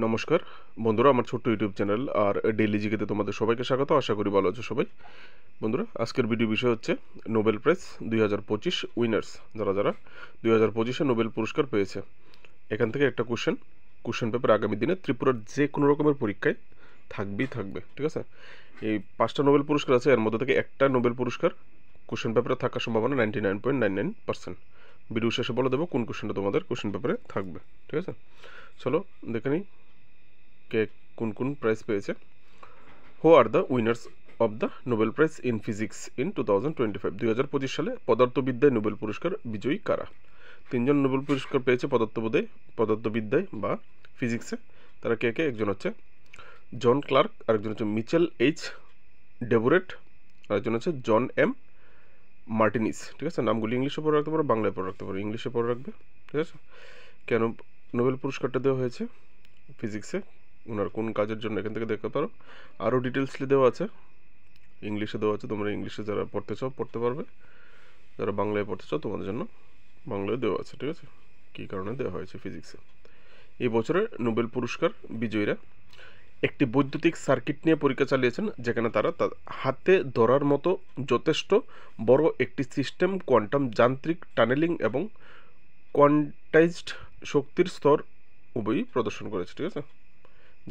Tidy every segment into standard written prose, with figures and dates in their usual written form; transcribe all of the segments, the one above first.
নমস্কার বন্ধুরা, আমার ছোট্ট ইউটিউব চ্যানেল আর ডেইলি জিকেতে তোমাদের সবাইকে স্বাগত। আশা করি ভালো আছো সবাই। বন্ধুরা, আজকের ভিডিও বিষয় হচ্ছে নোবেল প্রাইজ 2025 উইনার্স, যারা যারা 2025-এ নোবেল পুরস্কার পেয়েছে। এখান থেকে একটা কোশ্চেন পেপার আগামী দিনে ত্রিপুরার যে কোনো রকমের পরীক্ষায় থাকবে, ঠিক আছে। এই 5টা নোবেল পুরস্কার আছে, এর মধ্যে থেকে একটা নোবেল পুরস্কার কোশ্চেন পেপারে থাকার সম্ভাবনা 99.99%। ভিডিও শেষে বলে দেবো কোন কোশ্চেনটা তোমাদের কোশ্চেন পেপারে থাকবে, ঠিক আছে। চলো দেখে নিই কে কোন প্রাইজ পেয়েছে। Who are the winners of the Nobel prize in physics in 2025? 2025 সালে পদার্থবিদ্যায় নোবেল পুরস্কার বিজয়ী কারা? 3জন নোবেল পুরস্কার পেয়েছে পদার্থবিদ্যায় বা ফিজিক্সে। তারা কে? একজন হচ্ছে জন ক্লার্ক, আরেকজন হচ্ছে মিচেল এইচ ডেবোরেট, আরেকজন হচ্ছে জন এম মার্টিনিস, ঠিক আছে। নামগুলি ইংলিশে পড়ে রাখতে পারো, বাংলায় পড়ে রাখতে পারো, ইংলিশে পড়ে রাখবে, ঠিক আছে। কেন নোবেল পুরস্কারটা দেওয়া হয়েছে ফিজিক্সে, ওনার কোন কাজের জন্য, এখান থেকে দেখতে পারো। আরও ডিটেলসলি দেওয়া আছে, ইংলিশে দেওয়া আছে। তোমরা ইংলিশে যারা পড়তে চাও পড়তে পারবে, যারা বাংলায় পড়তে চাও তোমাদের জন্য বাংলায় দেওয়া আছে, ঠিক আছে, কী কারণে দেওয়া হয়েছে ফিজিক্সে। এই বছরের নোবেল পুরস্কার বিজয়ীরা একটি বৈদ্যুতিক সার্কিট নিয়ে পরীক্ষা চালিয়েছেন, যেখানে তারা হাতে ধরার মতো যথেষ্ট বড় একটি সিস্টেম, কোয়ান্টাম যান্ত্রিক টানেলিং এবং কোয়ান্টাইজড শক্তির স্তর উভয়ই প্রদর্শন করেছে, ঠিক আছে।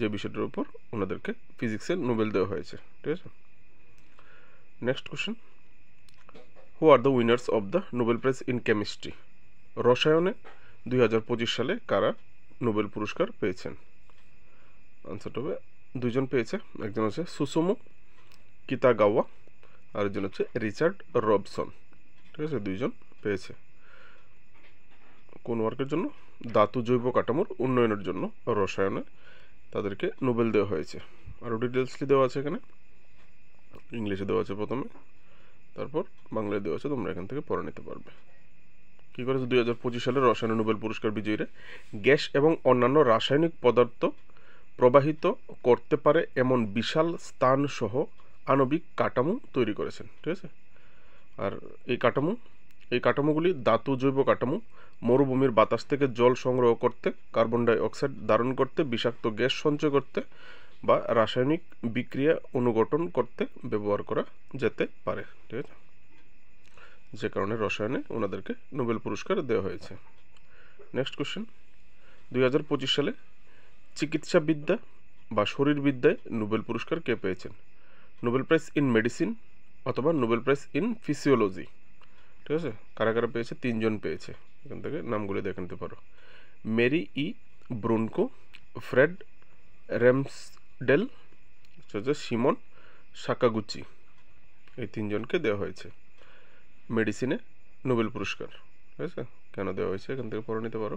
যে বিষয়টার উপর ওনাদেরকে ফিজিক্সের নোবেল দেওয়া হয়েছে, ঠিক আছে। Next question, who are the winners of the Nobel prize in chemistry? রসায়নে 2025 সালে কারা নোবেল পুরস্কার পেয়েছেন? আনসারটা হবে দুইজন পেয়েছে, একজন হচ্ছে সুসুমু কিতাগাওয়া, আরেকজন হচ্ছে রিচার্ড রবসন, ঠিক আছে। দুইজন পেয়েছে। কোন ওয়ার্কের জন্য? ধাতু জৈব কাঠামোর উন্নয়নের জন্য রসায়নে তাদেরকে নোবেল দেওয়া হয়েছে। আরও ডিটেলসলি দেওয়া আছে এখানে, ইংলিশে দেওয়া আছে প্রথমে, তারপর বাংলায় দেওয়া আছে, তোমরা এখান থেকে পড়ে নিতে পারবে। কী করেছে 2025 সালে রসায়ন নোবেল পুরস্কার বিজয়ীরা গ্যাস এবং অন্যান্য রাসায়নিক পদার্থ প্রবাহিত করতে পারে এমন বিশাল স্থানসহ আণবিক কাঠামো তৈরি করেছেন, ঠিক আছে। আর এই কাঠামোগুলি ধাতু জৈব কাঠামো, মরুভূমির বাতাস থেকে জল সংগ্রহ করতে, কার্বন ডাই অক্সাইড ধারণ করতে, বিষাক্ত গ্যাস সঞ্চয় করতে বা রাসায়নিক বিক্রিয়া অনুঘটন করতে ব্যবহার করা যেতে পারে, ঠিক আছে। যে কারণে রসায়নে ওনাদেরকে নোবেল পুরস্কার দেওয়া হয়েছে। নেক্সট কোশ্চেন, 2025 সালে চিকিৎসাবিদ্যা বা শরীরবিদ্যায় নোবেল পুরস্কার কে পেয়েছেন? নোবেল প্রাইজ ইন মেডিসিন অথবা নোবেল প্রাইজ ইন ফিজিওলজি, ঠিক আছে। কারা কারা পেয়েছে? 3জন পেয়েছে, এখান থেকে নামগুলি দেখে নিতে পারো। মেরি ই ব্রুনকো, ফ্রেড র্যামসডেল, সিমন সাকাগুচি, এই 3জনকে দেওয়া হয়েছে মেডিসিনে নোবেল পুরস্কার, ঠিক আছে। কেন দেওয়া হয়েছে এখান থেকে পড়ে নিতে পারো,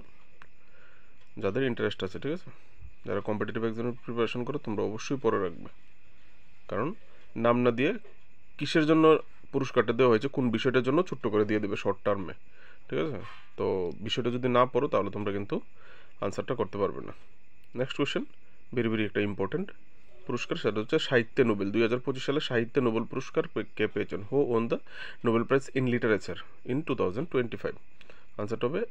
যাদের ইন্টারেস্ট আছে, ঠিক আছে। যারা কম্পিটিটিভ এক্সামের প্রিপারেশন করো তোমরা অবশ্যই পড়ে রাখবে, কারণ নাম না দিয়ে কিসের জন্য পুরস্কারটা দেওয়া হয়েছে, কোন বিষয়টার জন্য ছোট্ট করে দিয়ে দেবে শর্ট টার্মে, ঠিক আছে। তো বিষয়টা যদি না পড়ো তাহলে তোমরা কিন্তু আনসারটা করতে পারবে না। নেক্সট কোশ্চেন, ভেরি একটা ইম্পর্টেন্ট পুরস্কার, সেটা হচ্ছে সাহিত্যে নোবেল। 2025 সালে সাহিত্যে নোবেল পুরস্কার কে পেয়েছেন? Who won the Nobel prize in literature in 2025? আনসারটা হবে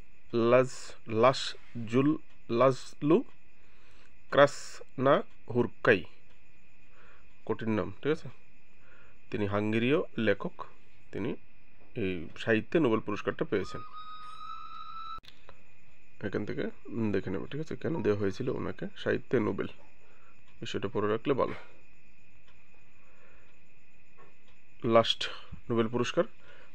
লাজলু ক্রাসনাহুরকাই, কঠিন নাম, ঠিক আছে। তিনি হাঙ্গেরীয় লেখক, তিনি এই সাহিত্যে নোবেল পুরস্কারটা পেয়েছেন। এখান থেকে দেখে নেবে, ঠিক আছে, কেন দেওয়া হয়েছিল ওনাকে সাহিত্যে নোবেল, বিষয়টা পড়ে রাখলে ভালো। লাস্ট নোবেল পুরস্কার,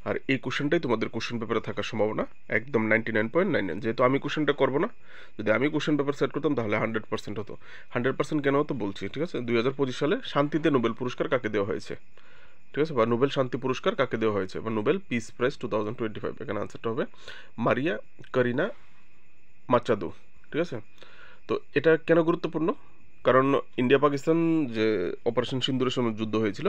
আর এই কোশ্চেনটাই তোমাদের কোশ্চেন পেপারে থাকার সম্ভাবনা একদম 99.99। যেহেতু আমি কোশ্চেনটা করবো না, যদি আমি কোশ্চেন পেপার সেট করতাম তাহলে 100% হতো। 100% কেন হতো বলছি, ঠিক আছে। 2025 সালে শান্তিতে নোবেল পুরস্কার কাকে দেওয়া হয়েছে, ঠিক আছে, বা নোবেল শান্তি পুরস্কার কাকে দেওয়া হয়েছে, বা নোবেল পিস প্রাইজ 2025? এখানে আনসারটা হবে মারিয়া কারিনা মাচাদো, ঠিক আছে। তো এটা কেন গুরুত্বপূর্ণ? কারণ ইন্ডিয়া পাকিস্তান যে অপারেশন সিন্দুরের সময় যুদ্ধ হয়েছিল,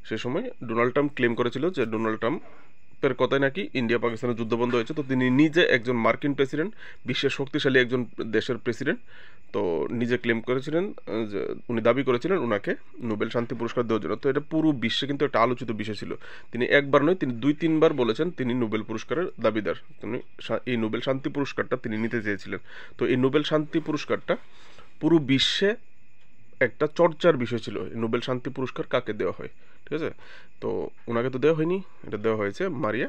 সে সময় ডোনাল্ড ট্রাম্প ক্লেম করেছিল যে ডোনাল্ড ট্রাম্পের কথায় নাকি ইন্ডিয়া পাকিস্তানের যুদ্ধ বন্ধ হয়েছে। তো তিনি নিজে একজন মার্কিন প্রেসিডেন্ট, বিশ্বের শক্তিশালী একজন দেশের প্রেসিডেন্ট, তো নিজে ক্লেম করেছিলেন যে উনি দাবি করেছিলেন ওনাকে নোবেল শান্তি পুরস্কার দেওয়ার জন্য। তো এটা পুরো বিশ্বে কিন্তু একটা আলোচিত বিষয় ছিল। তিনি একবার নয়, তিনি 2-3বার বলেছেন তিনি নোবেল পুরস্কারের দাবিদার, তিনি এই নোবেল শান্তি পুরস্কারটা তিনি নিতে চেয়েছিলেন। তো এই নোবেল শান্তি পুরস্কারটা পুরো বিশ্বে একটা চর্চার বিষয় ছিল নোবেল শান্তি পুরস্কার কাকে দেওয়া হয়, ঠিক আছে। তো ওনাকে তো দেওয়া হয়নি, এটা দেওয়া হয়েছে মারিয়া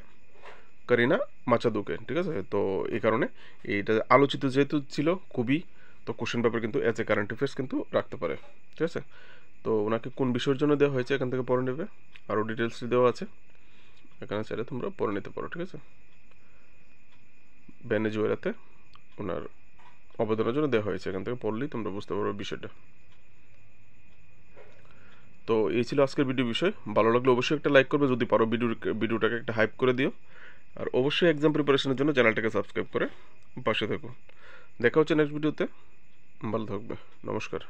কারিনা মাচাদুকে, ঠিক আছে। তো এই কারণে এইটা আলোচিত যেহেতু ছিল খুবই, তো কোশ্চেন পেপার কিন্তু এজ এ কারেন্ট অ্যাফেয়ার্স কিন্তু রাখতে পারে, ঠিক আছে। তো ওনাকে কোন বিষয়ের জন্য দেওয়া হয়েছে এখান থেকে পড়ে নেবে, আরও ডিটেলস দেওয়া আছে এখানে, চাইলে তোমরা পড়ে নিতে পারো, ঠিক আছে। ভেনেজুয়েলাতে ওনার অবদানের জন্য দেওয়া হয়েছে, এখান থেকে পড়লেই তোমরা বুঝতে পারবে বিষয়টা। তো এই ছিল আজকের ভিডিও বিষয়। ভালো লাগলে অবশ্যই একটা লাইক করবে, যদি পারো ভিডিওটাকে একটা হাইপ করে দিও, আর অবশ্যই এক্সাম প্রিপারেশনের জন্য চ্যানেলটাকে সাবস্ক্রাইব করে পাশে থেকো। দেখা হচ্ছে নেক্সট ভিডিওতে, ভালো থাকবে, নমস্কার।